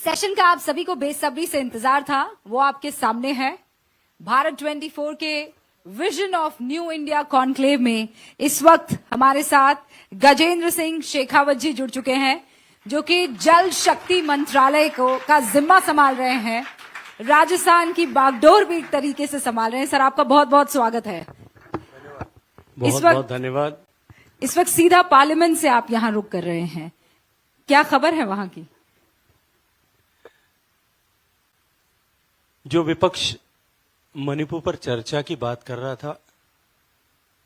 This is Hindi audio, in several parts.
सेशन का आप सभी को बेसब्री से इंतजार था, वो आपके सामने है। भारत 24 के vision of new India conclave में इस वक्त हमारे साथ गजेंद्र सिंह शेखावत जी जुड़ चुके हैं, जो कि जल शक्ति मंत्रालय का जिम्मा संभाल रहे हैं। राजस्थान की बागडोर भी एक तरीके से संभाल रहे हैं। सर, आपका बहुत बहुत स्वागत है। बहुत बहुत धन्यवाद। इस वक्त सीधा पार्लियामेंट से आप यहां रुक कर रहे हैं, क्या खबर है वहां की? जो विपक्ष मणिपुर पर चर्चा की बात कर रहा था,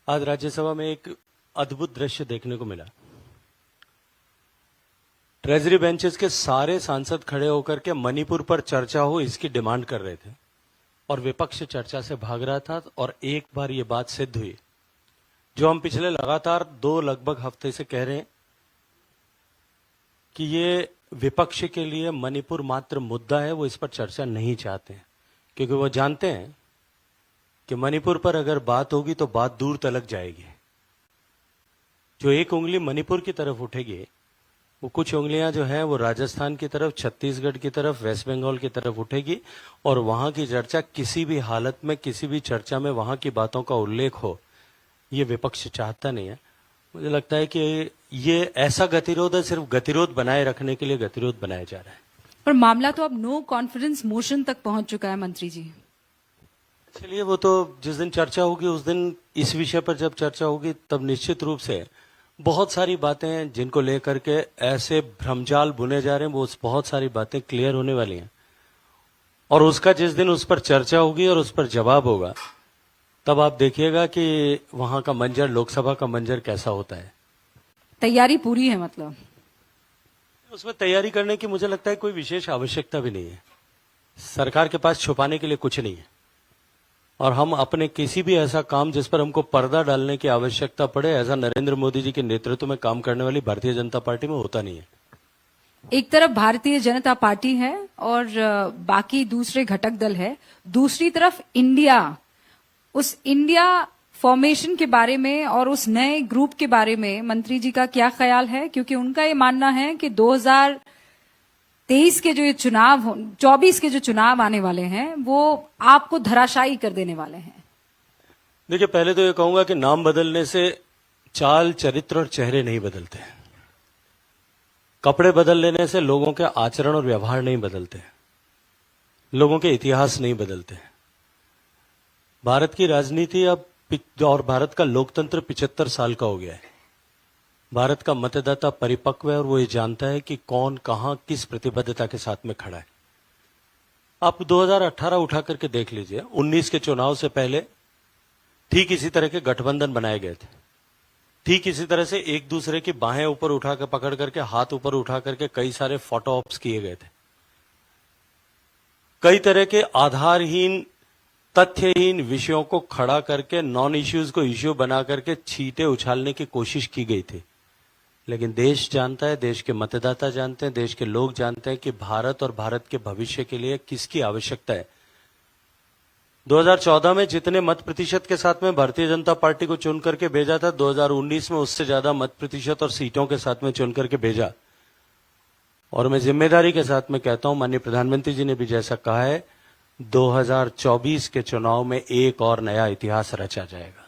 आज राज्यसभा में एक अद्भुत दृश्य देखने को मिला। ट्रेजरी बेंचेस के सारे सांसद खड़े होकर के मणिपुर पर चर्चा हो इसकी डिमांड कर रहे थे और विपक्ष चर्चा से भाग रहा था। और एक बार ये बात सिद्ध हुई जो हम पिछले लगातार लगभग हफ्ते से कह रहे हैं कि ये विपक्ष के लिए मणिपुर मात्र मुद्दा है। वो इस पर चर्चा नहीं चाहते हैं क्योंकि वो जानते हैं कि मणिपुर पर अगर बात होगी तो बात दूर तलक जाएगी। जो एक उंगली मणिपुर की तरफ उठेगी, वो कुछ उंगलियां जो हैं वो राजस्थान की तरफ, छत्तीसगढ़ की तरफ, वेस्ट बंगाल की तरफ उठेगी और वहां की चर्चा किसी भी हालत में, किसी भी चर्चा में वहां की बातों का उल्लेख हो, ये विपक्ष चाहता नहीं है। मुझे लगता है कि ये ऐसा गतिरोध है, सिर्फ गतिरोध बनाए रखने के लिए गतिरोध बनाया जा रहा है। पर मामला तो अब नो कॉन्फिडेंस मोशन तक पहुंच चुका है मंत्री जी। चलिए, वो तो जिस दिन चर्चा होगी उस दिन इस विषय पर जब चर्चा होगी तब निश्चित रूप से बहुत सारी बातें हैं जिनको लेकर के ऐसे भ्रमजाल बुने जा रहे हैं, वो बहुत सारी बातें क्लियर होने वाली हैं। और उसका जिस दिन उस पर चर्चा होगी और उस पर जवाब होगा, तब आप देखिएगा कि वहां का मंजर, लोकसभा का मंजर कैसा होता है। तैयारी पूरी है मतलब? उसमें तैयारी करने की मुझे लगता है कोई विशेष आवश्यकता भी नहीं है। सरकार के पास छुपाने के लिए कुछ नहीं है और हम अपने किसी भी ऐसा काम जिस पर हमको पर्दा डालने की आवश्यकता पड़े, ऐसा नरेंद्र मोदी जी के नेतृत्व में काम करने वाली भारतीय जनता पार्टी में होता नहीं है। एक तरफ भारतीय जनता पार्टी है और बाकी दूसरे घटक दल है, दूसरी तरफ इंडिया। उस इंडिया फॉर्मेशन के बारे में और उस नए ग्रुप के बारे में मंत्री जी का क्या ख्याल है? क्योंकि उनका ये मानना है कि 2023 के जो ये चुनाव, 24 के जो चुनाव आने वाले हैं, वो आपको धराशायी कर देने वाले हैं। देखिए, पहले तो ये कहूंगा कि नाम बदलने से चाल, चरित्र और चेहरे नहीं बदलते। कपड़े बदल लेने से लोगों के आचरण और व्यवहार नहीं बदलते, लोगों के इतिहास नहीं बदलते। भारत की राजनीति अब और भारत का लोकतंत्र 75 साल का हो गया है। भारत का मतदाता परिपक्व है और वो ये जानता है कि कौन कहां किस प्रतिबद्धता के साथ में खड़ा है। आप 2018 उठा करके देख लीजिए, 19 के चुनाव से पहले ठीक इसी तरह के गठबंधन बनाए गए थे। ठीक इसी तरह से एक दूसरे की बाहें ऊपर उठा कर, पकड़ करके, हाथ ऊपर उठा करके कई सारे फोटो ऑप्स किए गए थे। कई तरह के आधारहीन, तथ्यहीन विषयों को खड़ा करके, नॉन इश्यूज को इश्यू बना करके छींटे उछालने की कोशिश की गई थी। लेकिन देश जानता है, देश के मतदाता जानते हैं, देश के लोग जानते हैं कि भारत और भारत के भविष्य के लिए किसकी आवश्यकता है। 2014 में जितने मत प्रतिशत के साथ में भारतीय जनता पार्टी को चुन करके भेजा था, 2019 में उससे ज्यादा मत प्रतिशत और सीटों के साथ में चुन करके भेजा। और मैं जिम्मेदारी के साथ में कहता हूं, माननीय प्रधानमंत्री जी ने भी जैसा कहा है, 2024 के चुनाव में एक और नया इतिहास रचा जाएगा।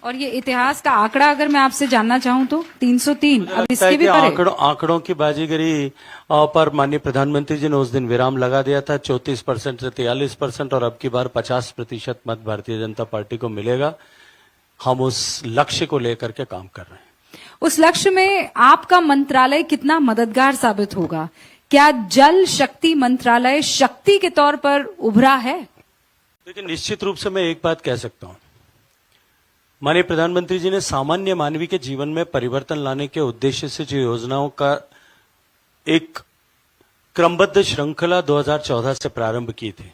और ये इतिहास का आंकड़ा अगर मैं आपसे जानना चाहूं तो 303, अब इसके भी परे आंकड़ों की बाजीगरी पर माननीय प्रधानमंत्री जी ने उस दिन विराम लगा दिया था। 34% से 43% और अब की बार 50% मत भारतीय जनता पार्टी को मिलेगा। हम उस लक्ष्य को लेकर के काम कर रहे हैं। उस लक्ष्य में आपका मंत्रालय कितना मददगार साबित होगा? क्या जल शक्ति मंत्रालय शक्ति के तौर पर उभरा है? लेकिन निश्चित रूप से मैं एक बात कह सकता हूं, माननीय प्रधानमंत्री जी ने सामान्य मानवी के जीवन में परिवर्तन लाने के उद्देश्य से जो योजनाओं का एक क्रमबद्ध श्रृंखला 2014 से प्रारंभ की थी,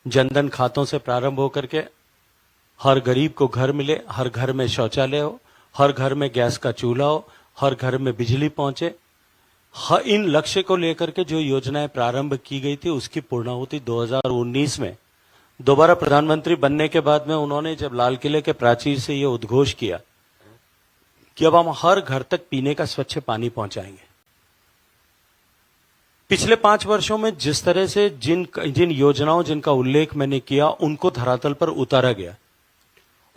जनधन खातों से प्रारंभ होकर के हर गरीब को घर मिले, हर घर में शौचालय हो, हर घर में गैस का चूल्हा हो, हर घर में बिजली पहुंचे, इन लक्ष्य को लेकर के जो योजनाएं प्रारंभ की गई थी उसकी पूर्णाहुति 2019 में दोबारा प्रधानमंत्री बनने के बाद में उन्होंने जब लाल किले के प्राचीर से ये उद्घोष किया कि अब हम हर घर तक पीने का स्वच्छ पानी पहुंचाएंगे। पिछले 5 वर्षों में जिस तरह से जिन जिन योजनाओं जिनका उल्लेख मैंने किया उनको धरातल पर उतारा गया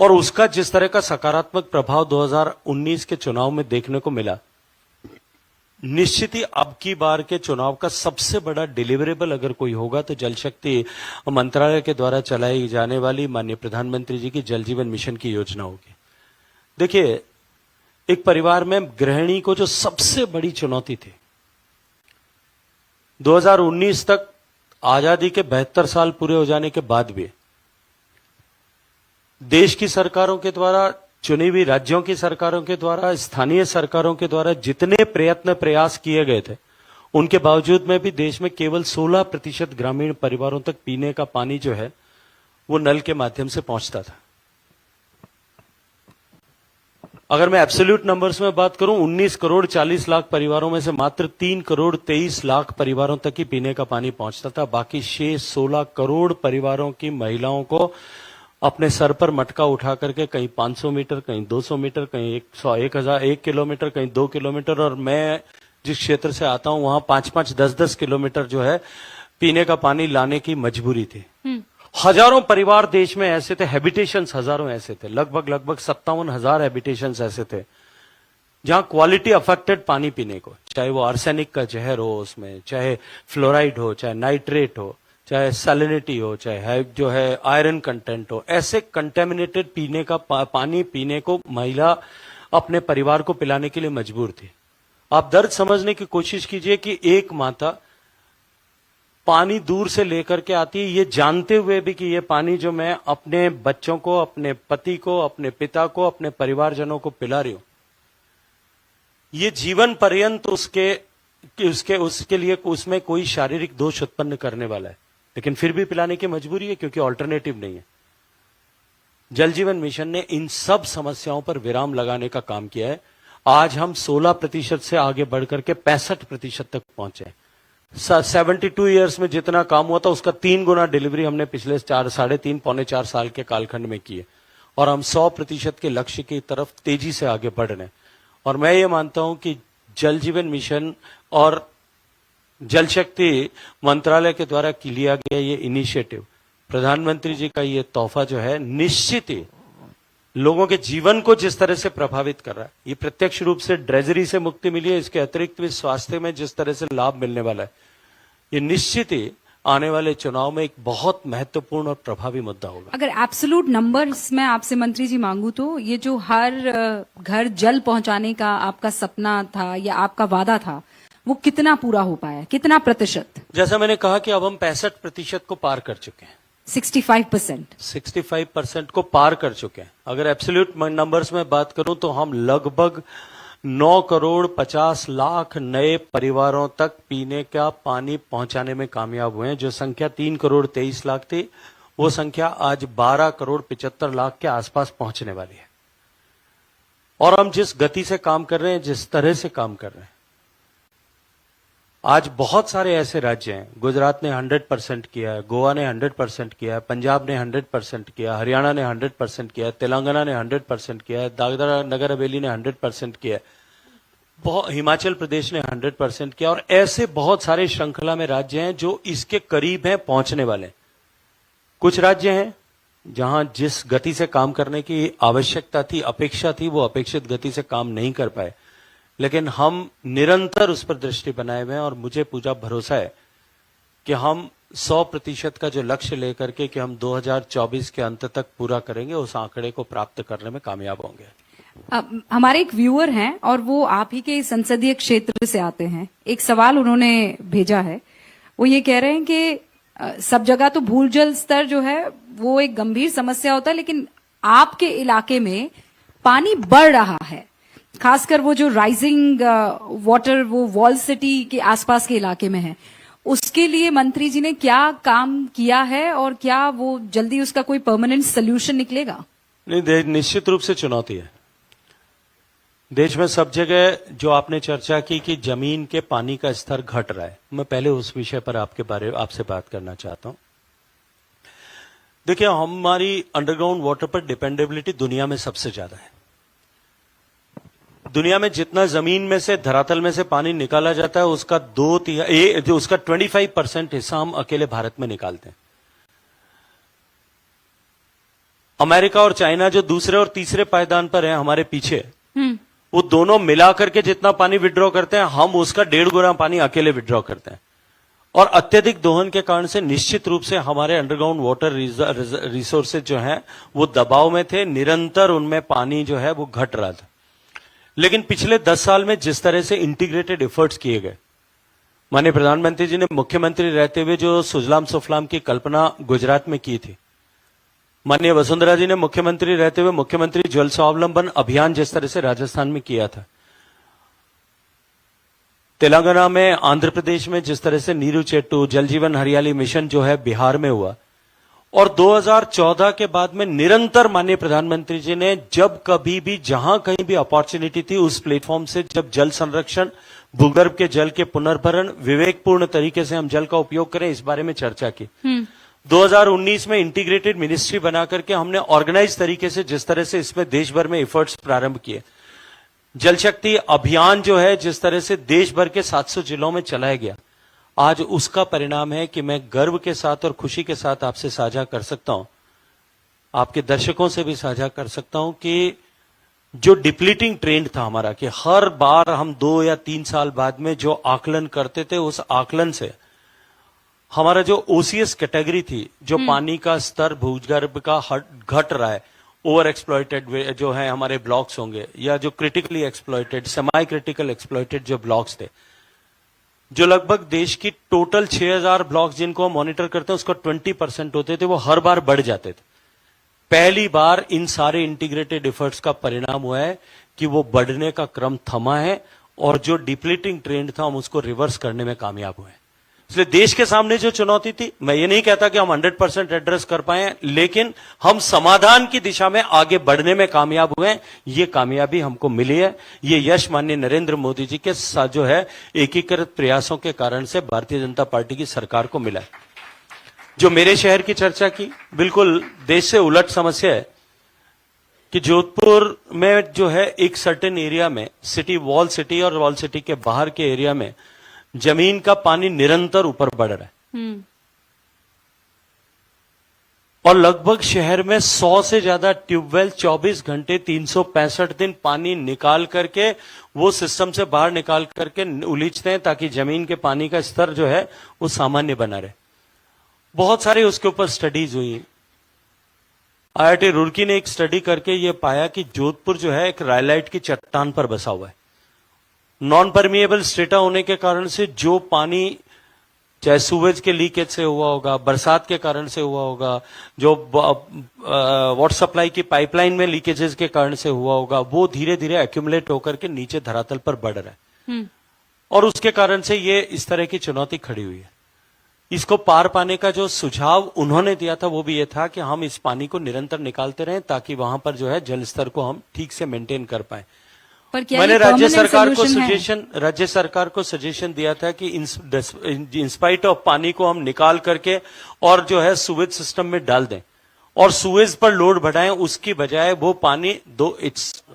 और उसका जिस तरह का सकारात्मक प्रभाव 2019 के चुनाव में देखने को मिला, निश्चित ही अब की बार के चुनाव का सबसे बड़ा डिलीवरेबल अगर कोई होगा तो जल शक्ति मंत्रालय के द्वारा चलाई जाने वाली माननीय प्रधानमंत्री जी की जल जीवन मिशन की योजना होगी। देखिए, एक परिवार में गृहिणी को जो सबसे बड़ी चुनौती थी, 2019 तक आजादी के 72 साल पूरे हो जाने के बाद भी देश की सरकारों के द्वारा, चुनी हुई राज्यों की सरकारों के द्वारा, स्थानीय सरकारों के द्वारा जितने प्रयास किए गए थे, उनके बावजूद में भी देश में केवल 16% ग्रामीण परिवारों तक पीने का पानी जो है वो नल के माध्यम से पहुंचता था। अगर मैं एब्सोल्यूट नंबर्स में बात करूं, 19 करोड़ 40 लाख परिवारों में से मात्र 3 करोड़ 23 लाख परिवारों तक ही पीने का पानी पहुंचता था। बाकी शेष 16 करोड़ परिवारों की महिलाओं को अपने सर पर मटका उठा करके कहीं 500 मीटर, कहीं 200 मीटर, कहीं 1 किलोमीटर, कहीं 2 किलोमीटर, और मैं जिस क्षेत्र से आता हूं वहां 5-5, 10-10 किलोमीटर जो है पीने का पानी लाने की मजबूरी थी। हजारों परिवार देश में ऐसे थे, हैबिटेशंस हजारों ऐसे थे, लगभग 57,000 हैबिटेशंस ऐसे थे जहां क्वालिटी अफेक्टेड पानी पीने को, चाहे वो आर्सेनिक का जहर हो उसमें, चाहे फ्लोराइड हो, चाहे नाइट्रेट हो, चाहे सैलिनिटी हो, चाहे जो है आयरन कंटेंट हो, ऐसे कंटेमिनेटेड पीने का पानी पीने को महिला अपने परिवार को पिलाने के लिए मजबूर थी। आप दर्द समझने की कोशिश कीजिए कि एक माता पानी दूर से लेकर के आती है, ये जानते हुए भी कि ये पानी जो मैं अपने बच्चों को, अपने पति को, अपने पिता को, अपने परिवारजनों को पिला रही हूं, ये जीवन पर्यंत उसके लिए उसमें कोई शारीरिक दोष उत्पन्न करने वाला है, लेकिन फिर भी पिलाने की मजबूरी है क्योंकि ऑल्टरनेटिव नहीं है। जल जीवन मिशन ने इन सब समस्याओं पर विराम लगाने का काम किया है। आज हम 16% से आगे बढ़कर के 65% तक पहुंचे। 72 ईयर्स में जितना काम हुआ था उसका 3 गुना डिलीवरी हमने पिछले 3.5 पौने 4 साल के कालखंड में की है और हम 100% के लक्ष्य की तरफ तेजी से आगे बढ़ रहे हैं। और मैं ये मानता हूं कि जल जीवन मिशन और जल शक्ति मंत्रालय के द्वारा लिया गया ये इनिशिएटिव, प्रधानमंत्री जी का ये तोहफा जो है, निश्चित ही लोगों के जीवन को जिस तरह से प्रभावित कर रहा है, ये प्रत्यक्ष रूप से ड्रेजरी से मुक्ति मिली है, इसके अतिरिक्त भी स्वास्थ्य में जिस तरह से लाभ मिलने वाला है, ये निश्चित ही आने वाले चुनाव में एक बहुत महत्वपूर्ण और प्रभावी मुद्दा होगा। अगर एब्सोल्यूट नंबर्स में आपसे मंत्री जी मांगू तो ये जो हर घर जल पहुंचाने का आपका सपना था या आपका वादा था, वो कितना पूरा हो पाया, कितना प्रतिशत? जैसा मैंने कहा कि अब हम 65% को पार कर चुके हैं। 65% को पार कर चुके हैं। अगर एब्सोल्यूट नंबर्स में बात करूं तो हम लगभग 9 करोड़ 50 लाख नए परिवारों तक पीने का पानी पहुंचाने में कामयाब हुए हैं। जो संख्या 3 करोड़ 23 लाख थी, वो संख्या आज 12 करोड़ 75 लाख के आसपास पहुंचने वाली है। और हम जिस गति से काम कर रहे हैं, जिस तरह से काम कर रहे हैं, आज बहुत सारे ऐसे राज्य हैं, गुजरात ने 100% किया है, गोवा ने 100% किया है, पंजाब ने 100% किया, हरियाणा ने 100% किया है, तेलंगाना ने 100% किया है, दादरा नगर हवेली ने 100% किया है, हिमाचल प्रदेश ने 100% किया, और ऐसे बहुत सारे श्रृंखला में राज्य हैं जो इसके करीब हैं, पहुंचने वाले। कुछ राज्य हैं जहां जिस गति से काम करने की आवश्यकता थी, अपेक्षा थी, वो अपेक्षित गति से काम नहीं कर पाए, लेकिन हम निरंतर उस पर दृष्टि बनाए हुए हैं और मुझे पूरा भरोसा है कि हम 100% का जो लक्ष्य लेकर के कि हम 2024 के अंत तक पूरा करेंगे, उस आंकड़े को प्राप्त करने में कामयाब होंगे। हमारे एक व्यूअर हैं और वो आप ही के संसदीय क्षेत्र से आते हैं। एक सवाल उन्होंने भेजा है, वो ये कह रहे हैं कि सब जगह तो भूल जल स्तर जो है वो एक गंभीर समस्या होता है, लेकिन आपके इलाके में पानी बढ़ रहा है, खासकर वो जो राइजिंग वाटर वो वॉल सिटी के आसपास के इलाके में है। उसके लिए मंत्री जी ने क्या काम किया है और क्या वो जल्दी उसका कोई परमानेंट सोल्यूशन निकलेगा? नहीं, निश्चित रूप से चुनौती है। देश में सब जगह जो आपने चर्चा की कि जमीन के पानी का स्तर घट रहा है, मैं पहले उस विषय पर आपसे बात करना चाहता हूं। देखिए, हमारी अंडरग्राउंड वाटर पर डिपेंडेबिलिटी दुनिया में सबसे ज्यादा है। दुनिया में जितना जमीन में से धरातल में से पानी निकाला जाता है उसका उसका 25% हिस्सा हम अकेले भारत में निकालते हैं। अमेरिका और चाइना जो दूसरे और तीसरे पायदान पर है हमारे पीछे, वो दोनों मिलाकर के जितना पानी विड्रॉ करते हैं हम उसका 1.5 गुना पानी अकेले विड्रॉ करते हैं। और अत्यधिक दोहन के कारण से निश्चित रूप से हमारे अंडरग्राउंड वाटर रिसोर्सेज जो हैं वो दबाव में थे, निरंतर उनमें पानी जो है वो घट रहा था। लेकिन पिछले 10 साल में जिस तरह से इंटीग्रेटेड एफर्ट्स किए गए, माननीय प्रधानमंत्री जी ने मुख्यमंत्री रहते हुए जो सुजलाम सुफलाम की कल्पना गुजरात में की थी, माननीय वसुंधरा जी ने मुख्यमंत्री रहते हुए मुख्यमंत्री जल स्वावलंबन अभियान जिस तरह से राजस्थान में किया था, तेलंगाना में, आंध्र प्रदेश में जिस तरह से नीरू चेट्टू जल जीवन हरियाली मिशन जो है बिहार में हुआ, और 2014 के बाद में निरंतर माननीय प्रधानमंत्री जी ने जब कभी भी जहां कहीं भी अपॉर्चुनिटी थी उस प्लेटफॉर्म से जब जल संरक्षण, भूगर्भ के जल के पुनर्भरण, विवेकपूर्ण तरीके से हम जल का उपयोग करें इस बारे में चर्चा की। 2019 में इंटीग्रेटेड मिनिस्ट्री बना करके हमने ऑर्गेनाइज तरीके से जिस तरह से इसमें देश भर में एफर्ट्स प्रारंभ किए, जल शक्ति अभियान जो है जिस तरह से देश भर के 700 जिलों में चलाया गया, आज उसका परिणाम है कि मैं गर्व के साथ और खुशी के साथ आपसे साझा कर सकता हूं, आपके दर्शकों से भी साझा कर सकता हूं कि जो डिप्लीटिंग ट्रेंड था हमारा, कि हर बार हम 2 या 3 साल बाद में जो आकलन करते थे उस आकलन से हमारा जो ओसीएस कैटेगरी थी, जो पानी का स्तर भूगर्भ का घट रहा है, ओवर एक्सप्लॉइटेड जो है हमारे ब्लॉक्स होंगे, या जो critically exploited, semi critical exploited जो ब्लॉक्स थे, जो लगभग देश की टोटल 6000 ब्लॉक्स जिनको हम मॉनिटर करते हैं उसका 20% होते थे, वो हर बार बढ़ जाते थे। पहली बार इन सारे इंटीग्रेटेड एफर्ट्स का परिणाम हुआ है कि वो बढ़ने का क्रम थमा है और जो डिप्लीटिंग ट्रेंड था हम उसको रिवर्स करने में कामयाब हुए। इसलिए देश के सामने जो चुनौती थी, मैं ये नहीं कहता कि हम 100% एड्रेस कर पाए, लेकिन हम समाधान की दिशा में आगे बढ़ने में कामयाब हुए हैं। ये कामयाबी हमको मिली है, ये यश माननीय नरेंद्र मोदी जी के साथ जो है एकीकृत प्रयासों के कारण से भारतीय जनता पार्टी की सरकार को मिला है। जो मेरे शहर की चर्चा की, बिल्कुल देश से उलट समस्या है कि जोधपुर में जो है एक सर्टेन एरिया में, सिटी वॉल सिटी और वॉल सिटी के बाहर के एरिया में जमीन का पानी निरंतर ऊपर बढ़ रहा है और लगभग शहर में 100 से ज्यादा ट्यूबवेल 24 घंटे 365 दिन पानी निकाल करके वो सिस्टम से बाहर निकाल करके उलीचते हैं ताकि जमीन के पानी का स्तर जो है वो सामान्य बना रहे। बहुत सारे उसके ऊपर स्टडीज हुई। आईआईटी रुड़की ने एक स्टडी करके ये पाया कि जोधपुर जो है एक रायलाइट की चट्टान पर बसा हुआ है। नॉन परमिएबल स्ट्रेटा होने के कारण से जो पानी चाहे सूवेज के लीकेज से हुआ होगा, बरसात के कारण से हुआ होगा, जो वाटर सप्लाई की पाइपलाइन में लीकेजेस के कारण से हुआ होगा, वो धीरे धीरे एक्यूमुलेट होकर के नीचे धरातल पर बढ़ रहा है और उसके कारण से ये इस तरह की चुनौती खड़ी हुई है। इसको पार पाने का जो सुझाव उन्होंने दिया था वो भी ये था कि हम इस पानी को निरंतर निकालते रहें ताकि वहां पर जो है जल स्तर को हम ठीक से मेंटेन कर पाए। मैंने राज्य सरकार को सजेशन दिया था कि इन स्पाइट ऑफ पानी को हम निकाल करके और जो है सुवेज सिस्टम में डाल दें और सुवेज पर लोड बढ़ाएं, उसकी बजाय वो पानी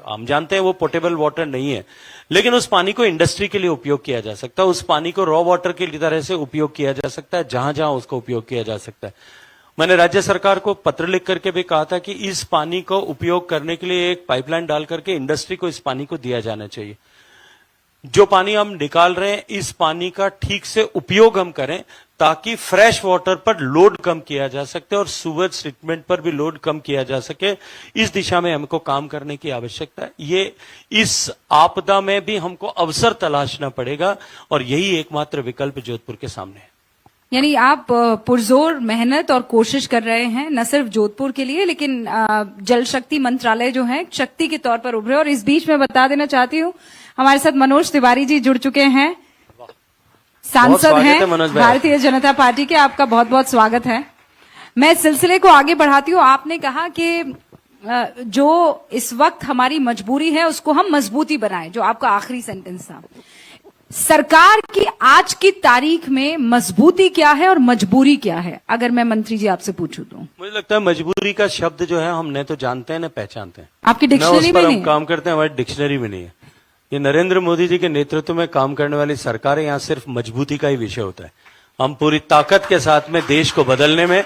हम जानते हैं वो पोर्टेबल वाटर नहीं है, लेकिन उस पानी को इंडस्ट्री के लिए उपयोग किया जा सकता है, उस पानी को रॉ वाटर की तरह से उपयोग किया जा सकता है जहां जहां उसका उपयोग किया जा सकता है। मैंने राज्य सरकार को पत्र लिख करके भी कहा था कि इस पानी को उपयोग करने के लिए एक पाइपलाइन डाल करके इंडस्ट्री को इस पानी को दिया जाना चाहिए। जो पानी हम निकाल रहे हैं इस पानी का ठीक से उपयोग हम करें ताकि फ्रेश वाटर पर लोड कम किया जा सके और सुवेज ट्रीटमेंट पर भी लोड कम किया जा सके। इस दिशा में हमको काम करने की आवश्यकता है। ये इस आपदा में भी हमको अवसर तलाशना पड़ेगा और यही एकमात्र विकल्प जोधपुर के सामने है। यानी आप पुरजोर मेहनत और कोशिश कर रहे हैं न सिर्फ जोधपुर के लिए, लेकिन जल शक्ति मंत्रालय जो है शक्ति के तौर पर उभरे। और इस बीच में बता देना चाहती हूँ हमारे साथ मनोज तिवारी जी जुड़ चुके हैं, सांसद हैं भारतीय जनता पार्टी के। आपका बहुत बहुत स्वागत है। मैं सिलसिले को आगे बढ़ाती हूँ। आपने कहा कि जो इस वक्त हमारी मजबूरी है उसको हम मजबूती बनाएं, जो आपका आखिरी सेंटेंस था। सरकार की आज की तारीख में मजबूती क्या है और मजबूरी क्या है, अगर मैं मंत्री जी आपसे पूछूं तो? मुझे लगता है मजबूरी का शब्द जो है हम न तो जानते हैं न पहचानते हैं। आपकी डिक्शनरी में नहीं? हम काम करते हैं, हमारी डिक्शनरी में नहीं है। ये नरेंद्र मोदी जी के नेतृत्व में काम करने वाली सरकार है, यहाँ सिर्फ मजबूती का ही विषय होता है। हम पूरी ताकत के साथ में देश को बदलने में,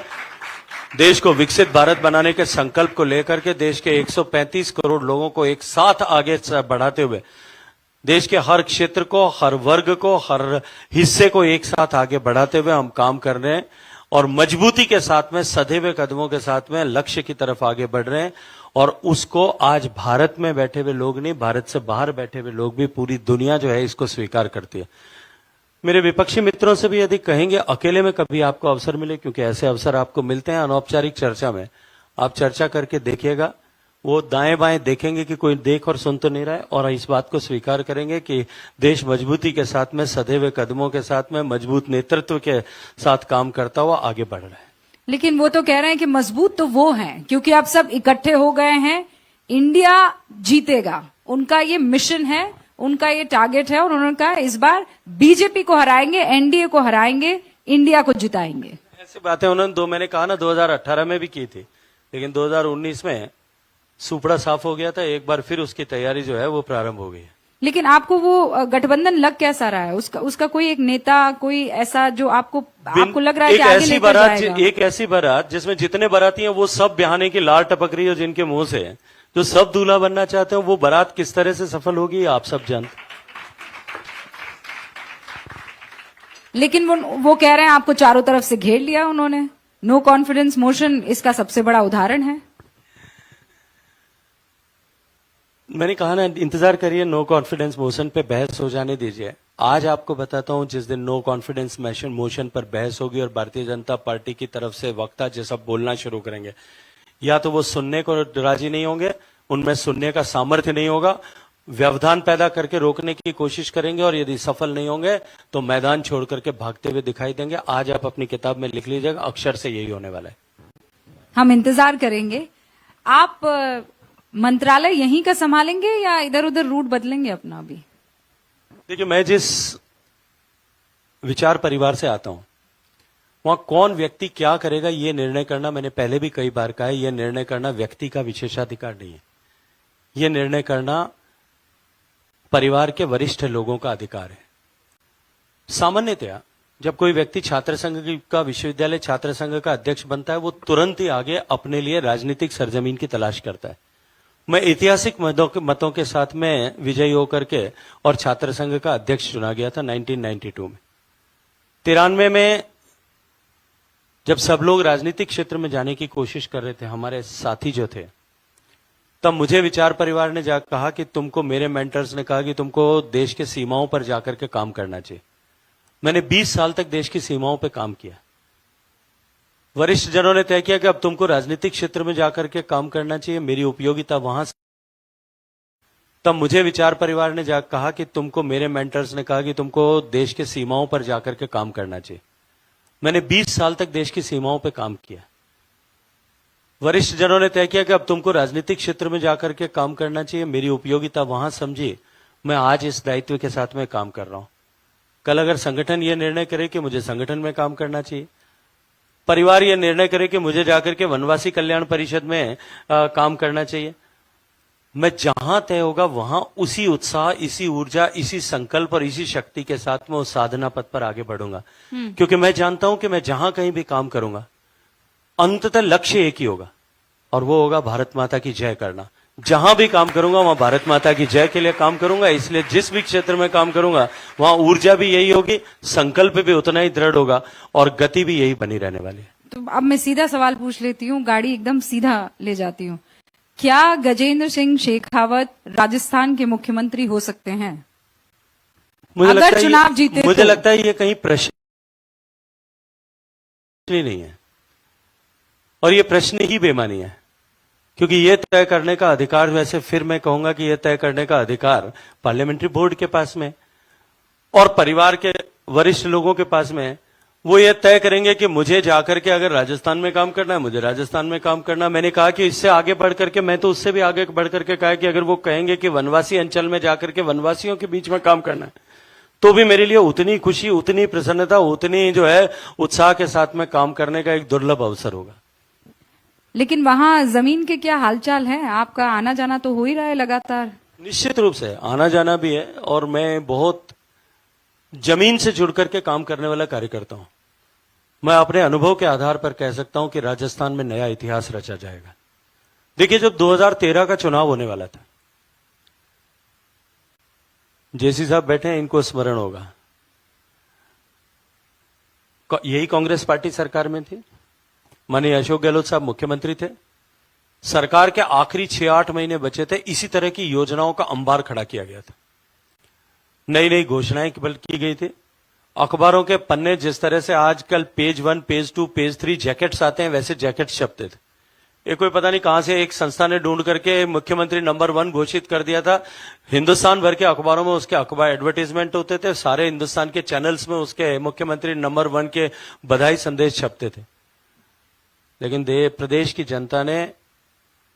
देश को विकसित भारत बनाने के संकल्प को लेकर के देश के 135 करोड़ लोगों को एक साथ आगे बढ़ाते हुए, देश के हर क्षेत्र को, हर वर्ग को, हर हिस्से को एक साथ आगे बढ़ाते हुए हम काम कर रहे हैं और मजबूती के साथ में, सधे हुए कदमों के साथ में लक्ष्य की तरफ आगे बढ़ रहे हैं। और उसको आज भारत में बैठे हुए लोग नहीं, भारत से बाहर बैठे हुए लोग भी, पूरी दुनिया जो है इसको स्वीकार करती है। मेरे विपक्षी मित्रों से भी यदि कहेंगे अकेले में कभी आपको अवसर मिले, क्योंकि ऐसे अवसर आपको मिलते हैं अनौपचारिक चर्चा में, आप चर्चा करके देखिएगा, वो दाएं बाएं देखेंगे कि कोई देख और सुन तो नहीं रहा है, और इस बात को स्वीकार करेंगे कि देश मजबूती के साथ में, सधे हुए कदमों के साथ में, मजबूत नेतृत्व के साथ काम करता हुआ आगे बढ़ रहा है। लेकिन वो तो कह रहे हैं कि मजबूत तो वो हैं क्योंकि आप सब इकट्ठे हो गए हैं, इंडिया जीतेगा, उनका ये मिशन है, उनका ये टारगेट है, और उन्होंने कहा इस बार बीजेपी को हराएंगे, एनडीए को हराएंगे, इंडिया को जिताएंगे। ऐसी बातें उन्होंने मैंने कहा ना 2018 में भी की थी, लेकिन 2019 में सुपड़ा साफ हो गया था, एक बार फिर उसकी तैयारी जो है वो प्रारंभ हो गई है। लेकिन आपको वो गठबंधन लग कैसा रहा है? उसका कोई एक नेता, कोई ऐसा जो आपको लग रहा है कि आगे लेकर जाएगा? एक ऐसी बारात जिसमें जितने बाराती हैं वो सब बिहाने की लार टपक रही है जिनके मुंह से, जो सब दूल्हा बनना चाहते हैं, वो बारात किस तरह से सफल होगी आप सब जानते। लेकिन वो कह रहे हैं आपको चारों तरफ से घेर लिया उन्होंने, नो कॉन्फिडेंस मोशन इसका सबसे बड़ा उदाहरण है। मैंने कहा ना, इंतजार करिए, नो कॉन्फिडेंस मोशन पे बहस हो जाने दीजिए। आज आपको बताता हूं, जिस दिन नो कॉन्फिडेंस मोशन पर बहस होगी और भारतीय जनता पार्टी की तरफ से वक्ता जैसा बोलना शुरू करेंगे, या तो वो सुनने को राजी नहीं होंगे, उनमें सुनने का सामर्थ्य नहीं होगा, व्यवधान पैदा करके रोकने की कोशिश करेंगे, और यदि सफल नहीं होंगे तो मैदान छोड़ करके भागते हुए दिखाई देंगे। आज आप अपनी किताब में लिख लीजिएगा, अक्षर से यही होने वाला है। हम इंतजार करेंगे। आप मंत्रालय यहीं का संभालेंगे या इधर उधर रूट बदलेंगे अपना? अभी देखिए, मैं जिस विचार परिवार से आता हूं, वहां कौन व्यक्ति क्या करेगा ये निर्णय करना, मैंने पहले भी कई बार कहा है, यह निर्णय करना व्यक्ति का विशेषाधिकार नहीं है, यह निर्णय करना परिवार के वरिष्ठ लोगों का अधिकार है। सामान्यतया जब कोई व्यक्ति छात्र संघ का, विश्वविद्यालय छात्र संघ का अध्यक्ष बनता है, वो तुरंत ही आगे अपने लिए राजनीतिक सरजमीन की तलाश करता है। मैं ऐतिहासिक मतों के साथ में विजयी होकर के और छात्र संघ का अध्यक्ष चुना गया था 1992 में। 93 में जब सब लोग राजनीतिक क्षेत्र में जाने की कोशिश कर रहे थे, हमारे साथी जो थे, तब मुझे विचार परिवार ने कहा कि तुमको, मेरे मेंटर्स ने कहा कि तुमको देश के सीमाओं पर जाकर के काम करना चाहिए। मैंने 20 साल तक देश की सीमाओं पर काम किया। वरिष्ठ जनों ने तय किया कि अब तुमको राजनीतिक क्षेत्र में जाकर के काम करना चाहिए, मेरी उपयोगिता वहां से। तब मुझे विचार परिवार ने कहा कि तुमको, मेरे मेंटर्स ने कहा कि तुमको देश के सीमाओं पर जाकर के काम करना चाहिए। मैंने 20 साल तक देश की सीमाओं पर काम किया। वरिष्ठ जनों ने तय किया कि अब तुमको राजनीतिक क्षेत्र में जाकर के काम करना चाहिए, मेरी उपयोगिता वहां समझी, मैं आज इस दायित्व के साथ में काम कर रहा हूं। कल अगर संगठन यह निर्णय करे कि मुझे संगठन में काम करना चाहिए, परिवार यह निर्णय करे कि मुझे जाकर के वनवासी कल्याण परिषद में काम करना चाहिए, मैं जहां तय होगा वहां उसी उत्साह, इसी ऊर्जा, इसी संकल्प और इसी शक्ति के साथ में उस साधना पथ पर आगे बढ़ूंगा। क्योंकि मैं जानता हूं कि मैं जहां कहीं भी काम करूंगा, अंततः लक्ष्य एक ही होगा, और वो होगा भारत माता की जय करना। जहां भी काम करूंगा वहां भारत माता की जय के लिए काम करूंगा। इसलिए जिस भी क्षेत्र में काम करूंगा वहां ऊर्जा भी यही होगी, संकल्प भी उतना ही दृढ़ होगा, और गति भी यही बनी रहने वाली है। तो अब मैं सीधा सवाल पूछ लेती हूँ, गाड़ी एकदम सीधा ले जाती हूँ। क्या गजेंद्र सिंह शेखावत राजस्थान के मुख्यमंत्री हो सकते हैं अगर चुनाव जीते? मुझे लगता है ये कहीं प्रश्न ही नहीं है, और ये प्रश्न ही बेमानी है, क्योंकि ये तय करने का अधिकार, वैसे फिर मैं कहूंगा कि ये तय करने का अधिकार पार्लियामेंट्री बोर्ड के पास में और परिवार के वरिष्ठ लोगों के पास में। वो ये तय करेंगे कि मुझे जाकर के अगर राजस्थान में काम करना है, मुझे राजस्थान में काम करना। मैंने कहा कि इससे आगे बढ़ करके, मैं तो उससे भी आगे बढ़ करके कहा कि अगर वो कहेंगे कि वनवासी अंचल में जाकर के वनवासियों के बीच में काम करना है, तो भी मेरे लिए उतनी खुशी, उतनी प्रसन्नता, उतनी जो है उत्साह के साथ में काम करने का एक दुर्लभ अवसर होगा। लेकिन वहां जमीन के क्या हालचाल है? आपका आना जाना तो हो ही रहा है लगातार। निश्चित रूप से आना जाना भी है, और मैं बहुत जमीन से जुड़ करके काम करने वाला कार्यकर्ता हूं। मैं अपने अनुभव के आधार पर कह सकता हूं कि राजस्थान में नया इतिहास रचा जाएगा। देखिए, जब 2013 का चुनाव होने वाला था, जेसी साहब बैठे हैं, इनको स्मरण होगा, यही कांग्रेस पार्टी सरकार में थी, माननीय अशोक गहलोत साहब मुख्यमंत्री थे। सरकार के आखिरी 6-8 महीने बचे थे, इसी तरह की योजनाओं का अंबार खड़ा किया गया था, नई नई घोषणाएं की गई थी। अखबारों के पन्ने जिस तरह से आजकल पेज 1, पेज 2, पेज 3 जैकेट्स आते हैं, वैसे जैकेट्स छपते थे। ये कोई पता नहीं कहां से एक संस्था ने ढूंढ करके मुख्यमंत्री नंबर 1 घोषित कर दिया था। हिंदुस्तान भर के अखबारों में उसके अखबार एडवर्टीजमेंट होते थे, सारे हिंदुस्तान के चैनल्स में उसके मुख्यमंत्री नंबर 1 के बधाई संदेश छपते थे। लेकिन प्रदेश की जनता ने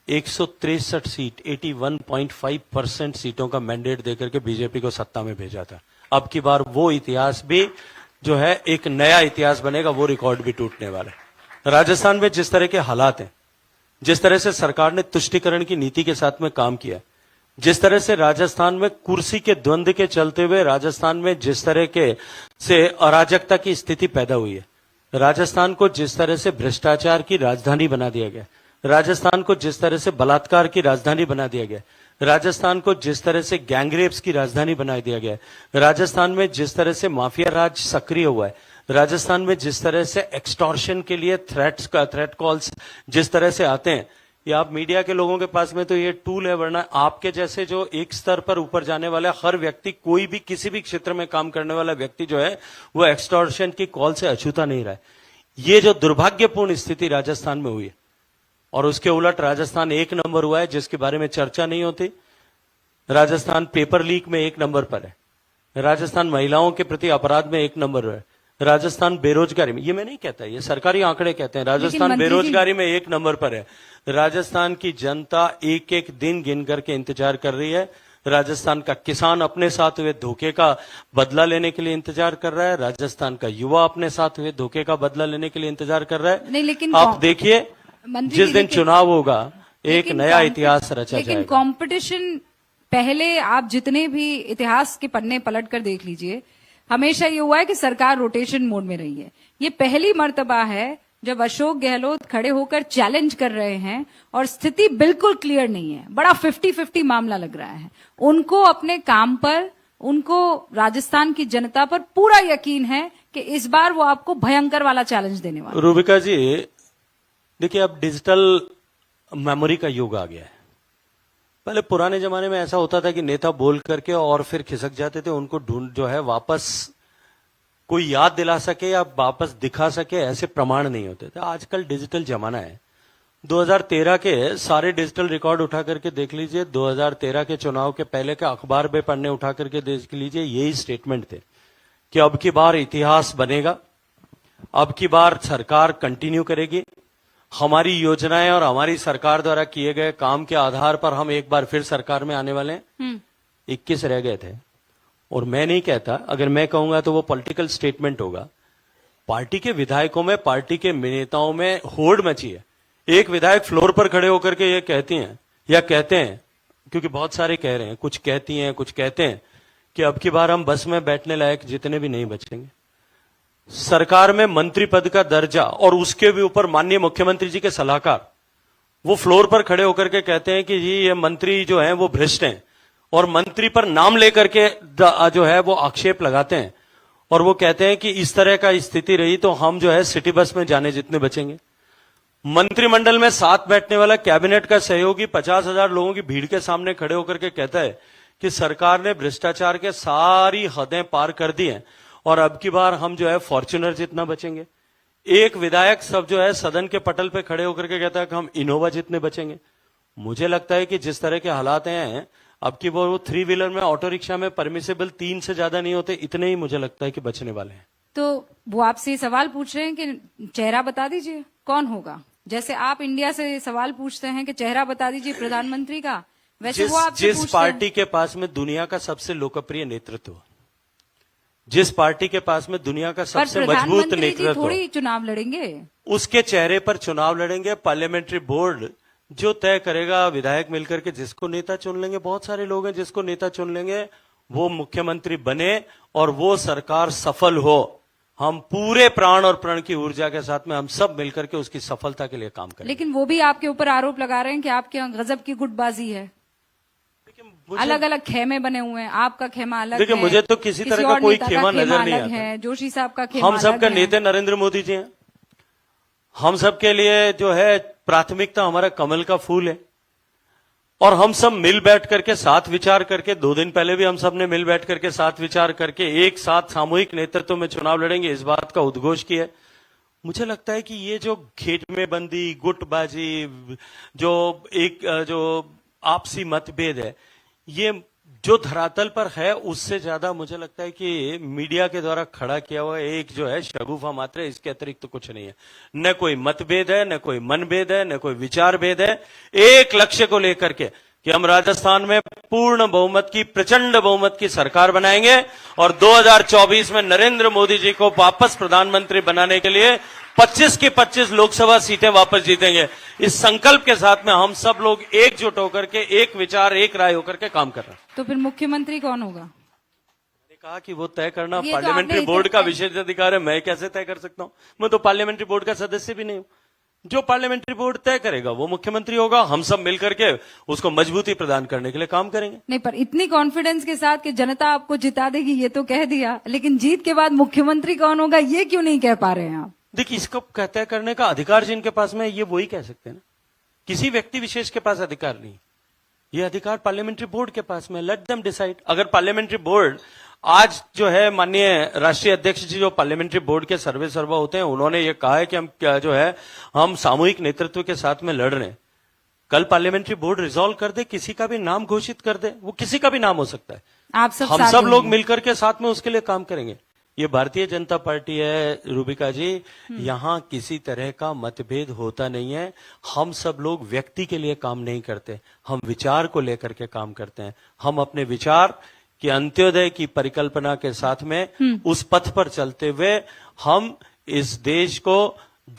163 सीट 81.5% सीटों का मैंडेट देकर के बीजेपी को सत्ता में भेजा था। अब की बार वो इतिहास भी जो है एक नया इतिहास बनेगा, वो रिकॉर्ड भी टूटने वाला है। राजस्थान में जिस तरह के हालात हैं, जिस तरह से सरकार ने तुष्टीकरण की नीति के साथ में काम किया, जिस तरह से राजस्थान में कुर्सी के द्वंद्व के चलते हुए राजस्थान में जिस तरह के से अराजकता की स्थिति पैदा हुई है, राजस्थान को जिस तरह से भ्रष्टाचार की राजधानी बना दिया गया, राजस्थान को जिस तरह से बलात्कार की राजधानी बना दिया गया, राजस्थान को जिस तरह से गैंगरेप्स की राजधानी बना दिया गया, राजस्थान में जिस तरह से माफिया राज सक्रिय हुआ है, राजस्थान में जिस तरह से एक्सटॉर्शन के लिए थ्रेट कॉल्स जिस तरह से आते हैं, ये आप मीडिया के लोगों के पास में तो ये टूल है, वरना आपके जैसे जो एक स्तर पर ऊपर जाने वाला हर व्यक्ति, कोई भी किसी भी क्षेत्र में काम करने वाला व्यक्ति जो है वो एक्सटॉर्शन की कॉल से अछूता नहीं रहा है। ये जो दुर्भाग्यपूर्ण स्थिति राजस्थान में हुई है, और उसके उलट राजस्थान 1 नंबर हुआ है, जिसके बारे में चर्चा नहीं होती। राजस्थान पेपर लीक में 1 नंबर पर है, राजस्थान महिलाओं के प्रति अपराध में 1 नंबर है, राजस्थान बेरोजगारी में, ये मैं नहीं कहता, ये सरकारी आंकड़े कहते हैं, राजस्थान बेरोजगारी में 1 नंबर पर है। राजस्थान की जनता एक एक दिन गिन करके इंतजार कर रही है। राजस्थान का किसान अपने साथ हुए धोखे का बदला लेने के लिए इंतजार कर रहा है, राजस्थान का युवा अपने साथ हुए धोखे का बदला लेने के लिए इंतजार कर रहा है। नहीं, लेकिन आप देखिए, जिस दिन चुनाव होगा एक नया इतिहास रचा जाएगा। लेकिन कंपटीशन, पहले आप जितने भी इतिहास के पन्ने पलट कर देख लीजिए, हमेशा ये हुआ है कि सरकार रोटेशन मोड में रही है। ये पहली मर्तबा है जब अशोक गहलोत खड़े होकर चैलेंज कर रहे हैं और स्थिति बिल्कुल क्लियर नहीं है, बड़ा 50-50 मामला लग रहा है। उनको अपने काम पर, उनको राजस्थान की जनता पर पूरा यकीन है कि इस बार वो आपको भयंकर वाला चैलेंज देने वाले। रूबिका जी, देखिए, अब डिजिटल मेमोरी का युग आ गया है। पहले पुराने जमाने में ऐसा होता था कि नेता बोल करके और फिर खिसक जाते थे, उनको ढूंढ जो है वापस कोई याद दिला सके या वापस दिखा सके, ऐसे प्रमाण नहीं होते थे। आजकल डिजिटल जमाना है। 2013 के सारे डिजिटल रिकॉर्ड उठा करके देख लीजिए, 2013 के चुनाव के पहले के अखबार में पन्ने उठा करके देख लीजिए, यही स्टेटमेंट थे कि अब की बार इतिहास बनेगा, अब की बार सरकार कंटिन्यू करेगी, हमारी योजनाएं और हमारी सरकार द्वारा किए गए काम के आधार पर हम एक बार फिर सरकार में आने वाले हैं। 21 रह गए थे, और मैं नहीं कहता, अगर मैं कहूंगा तो वो पॉलिटिकल स्टेटमेंट होगा। पार्टी के विधायकों में, पार्टी के नेताओं में होड़ मची है। एक विधायक फ्लोर पर खड़े होकर के ये कहती हैं या कहते हैं, क्योंकि बहुत सारे कह रहे हैं, कुछ कहती हैं कुछ कहते हैं, कि अब की बार हम बस में बैठने लायक जितने भी नहीं बचेंगे। सरकार में मंत्री पद का दर्जा और उसके भी ऊपर माननीय मुख्यमंत्री जी के सलाहकार वो फ्लोर पर खड़े होकर के कहते हैं कि जी ये मंत्री जो हैं वो भ्रष्ट हैं, और मंत्री पर नाम लेकर के जो है वो आक्षेप लगाते हैं, और वो कहते हैं कि इस तरह का स्थिति रही तो हम जो है सिटी बस में जाने जितने बचेंगे। मंत्रिमंडल में साथ बैठने वाला कैबिनेट का सहयोगी 50,000 लोगों की भीड़ के सामने खड़े होकर के कहता है कि सरकार ने भ्रष्टाचार के सारी हदें पार कर दी हैं, और अब की बार हम जो है फॉर्च्यूनर जितना बचेंगे। एक विधायक सब जो है सदन के पटल पे खड़े होकर के कहता है कि हम इनोवा जितने बचेंगे। मुझे लगता है कि जिस तरह के हालात हैं, अब की वो 3 व्हीलर में, ऑटो रिक्शा में परमिसेबल 3 से ज्यादा नहीं होते, इतने ही मुझे लगता है कि बचने वाले हैं। तो वो आपसे सवाल पूछ रहे हैं कि चेहरा बता दीजिए कौन होगा। जैसे आप इंडिया से सवाल पूछते हैं कि चेहरा बता दीजिए प्रधानमंत्री का, वैसे वो आपसे जिस पूछते पार्टी के पास में दुनिया का सबसे लोकप्रिय नेतृत्व, जिस पार्टी के पास में दुनिया का सबसे मजबूत नेतृत्व, थोड़ी चुनाव लड़ेंगे, उसके चेहरे पर चुनाव लड़ेंगे। पार्लियामेंट्री बोर्ड जो तय करेगा विधायक मिलकर के, जिसको नेता चुन लेंगे, बहुत सारे लोग हैं जिसको नेता चुन लेंगे, वो मुख्यमंत्री बने और वो सरकार सफल हो। हम पूरे प्राण और प्रण की ऊर्जा के साथ में हम सब मिलकर के उसकी सफलता के लिए काम करें। लेकिन वो भी आपके ऊपर आरोप लगा रहे हैं कि आपके यहाँ गजब की गुटबाजी है, अलग अलग खेमे बने हुए हैं, आपका खेमा अलग है। देखिए, मुझे तो किसी तरह का और कोई नेता खेमा नजर नहीं अलग आता है, जोशी साहब का खेमा हम अलग सबका है। नेता नरेंद्र मोदी जी हैं। हम सबके लिए जो है प्राथमिकता हमारा कमल का फूल है, और हम सब मिल बैठ करके साथ विचार करके, 2 दिन पहले भी हम सब ने मिल बैठ करके साथ विचार करके एक साथ सामूहिक नेतृत्व में चुनाव लड़ेंगे, इस बात का उद्घोष किया है। मुझे लगता है कि ये जो घेटमेबंदी, गुटबाजी, जो आपसी मतभेद है, ये जो धरातल पर है, उससे ज्यादा मुझे लगता है कि मीडिया के द्वारा खड़ा किया हुआ एक जो है शगुफा मात्र है, इसके अतिरिक्त तो कुछ नहीं है। न कोई मतभेद है, न कोई मनभेद है, न कोई विचार भेद है। एक लक्ष्य को लेकर के कि हम राजस्थान में पूर्ण बहुमत की, प्रचंड बहुमत की सरकार बनाएंगे और 2024 में नरेंद्र मोदी जी को वापस प्रधानमंत्री बनाने के लिए 25 की 25 लोकसभा सीटें वापस जीतेंगे। इस संकल्प के साथ में हम सब लोग एकजुट होकर के, एक विचार, एक राय होकर के काम कर रहे हैं। तो फिर मुख्यमंत्री कौन होगा? मैंने कहा कि वो तय करना ये तो पार्लियामेंट्री आपने बोर्ड का इतना- विशेष अधिकार है। मैं कैसे तय कर सकता हूं? मैं तो पार्लियामेंट्री बोर्ड का सदस्य भी नहीं हूं। जो पार्लियामेंट्री बोर्ड तय करेगा वो मुख्यमंत्री होगा। हम सब मिलकर के उसको मजबूती प्रदान करने के लिए काम करेंगे। नहीं, पर इतनी कॉन्फिडेंस के साथ कि जनता आपको जिता देगी, ये तो कह दिया, लेकिन जीत के बाद मुख्यमंत्री कौन होगा ये क्यों नहीं कह पा रहे हैं आप? देखिए, इसको तय करने का अधिकार जिनके पास में ये वही कह सकते हैं ना। किसी व्यक्ति विशेष के पास अधिकार नहीं, ये अधिकार पार्लियामेंट्री बोर्ड के पास में। Let them decide. अगर पार्लियामेंट्री बोर्ड आज जो है, माननीय राष्ट्रीय अध्यक्ष जी जो पार्लियामेंट्री बोर्ड के सर्वे सर्वा होते हैं, उन्होंने ये कहा है कि हम क्या जो है, हम सामूहिक नेतृत्व के साथ में लड़ रहे हैं। कल पार्लियामेंट्री बोर्ड रिजॉल्व कर दे, किसी का भी नाम घोषित कर दे, वो किसी का भी नाम हो सकता है। आप सब हम साथ सब लोग देंगे। मिलकर के साथ में उसके लिए काम करेंगे। ये भारतीय जनता पार्टी है रूबिका जी, यहां किसी तरह का मतभेद होता नहीं है। हम सब लोग व्यक्ति के लिए काम नहीं करते, हम विचार को लेकर के काम करते हैं। हम अपने विचार कि अंत्योदय की परिकल्पना के साथ में उस पथ पर चलते हुए हम इस देश को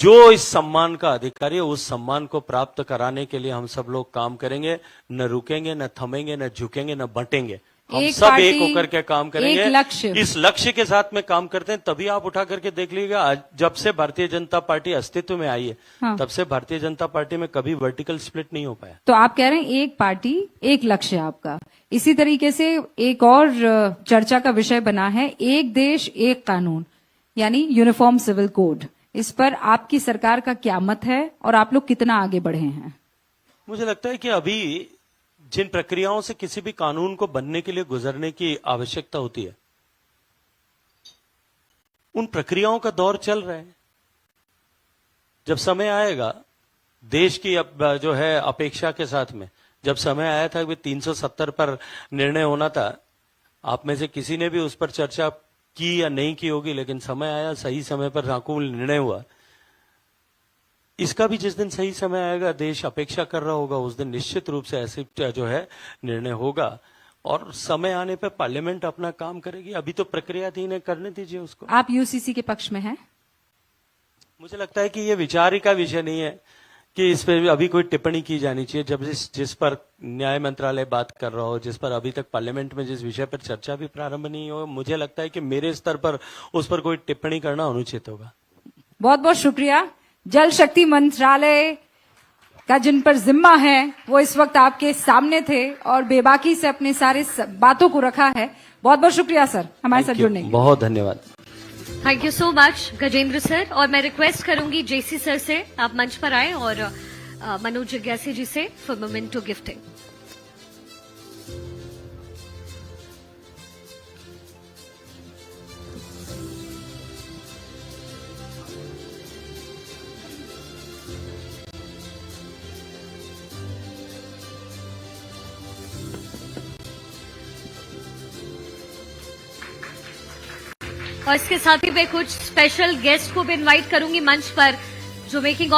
जो इस सम्मान का अधिकारी है, उस सम्मान को प्राप्त कराने के लिए हम सब लोग काम करेंगे। न रुकेंगे, न थमेंगे, न झुकेंगे, न बंटेंगे। हम एक सब पार्टी, एक होकर के काम करेंगे। एक लक्ष्य। इस लक्ष्य के साथ में काम करते हैं। तभी आप उठा करके देख लीजिएगा, आज जब से भारतीय जनता पार्टी अस्तित्व में आई है, हाँ। तब से भारतीय जनता पार्टी में कभी वर्टिकल स्प्लिट नहीं हो पाया। तो आप कह रहे हैं एक पार्टी एक लक्ष्य आपका। इसी तरीके से एक और चर्चा का विषय बना है एक देश एक कानून, यानी यूनिफॉर्म सिविल कोड। इस पर आपकी सरकार का क्या मत है और आप लोग कितना आगे बढ़े हैं? मुझे लगता है कि अभी जिन प्रक्रियाओं से किसी भी कानून को बनने के लिए गुजरने की आवश्यकता होती है, उन प्रक्रियाओं का दौर चल रहा है। जब समय आएगा, देश की अब जो है अपेक्षा के साथ में, जब समय आया था कि 370 पर निर्णय होना था, आप में से किसी ने भी उस पर चर्चा की या नहीं की होगी, लेकिन समय आया, सही समय पर राकुल निर्णय हुआ। इसका भी जिस दिन सही समय आएगा, देश अपेक्षा कर रहा होगा, उस दिन निश्चित रूप से ऐसे जो है निर्णय होगा और समय आने पर पार्लियामेंट अपना काम करेगी। अभी तो प्रक्रियाधीन है, करने दीजिए उसको। आप यूसीसी के पक्ष में हैं? मुझे लगता है कि ये विचार का विषय नहीं है कि इस पर अभी कोई टिप्पणी की जानी चाहिए। जब जिस पर न्याय मंत्रालय बात कर रहा हो, जिस पर अभी तक पार्लियामेंट में जिस विषय पर चर्चा भी प्रारंभ नहीं हो, मुझे लगता है कि मेरे स्तर पर उस पर कोई टिप्पणी करना अनुचित होगा। बहुत बहुत शुक्रिया। जल शक्ति मंत्रालय का जिन पर जिम्मा है वो इस वक्त आपके सामने थे और बेबाकी से अपने सारे बातों को रखा है। बहुत बहुत शुक्रिया सर हमारे साथ जुड़ने के लिए। बहुत धन्यवाद। Thank you so much Gajendra sir. और मैं रिक्वेस्ट करूंगी जेसी सर से आप मंच पर आए और मनोज जिज्ञासी जी से फॉर मोमेंटो गिफ्टिंग। और इसके साथ ही मैं कुछ स्पेशल गेस्ट को भी इनवाइट करूंगी मंच पर, जो मेकिंग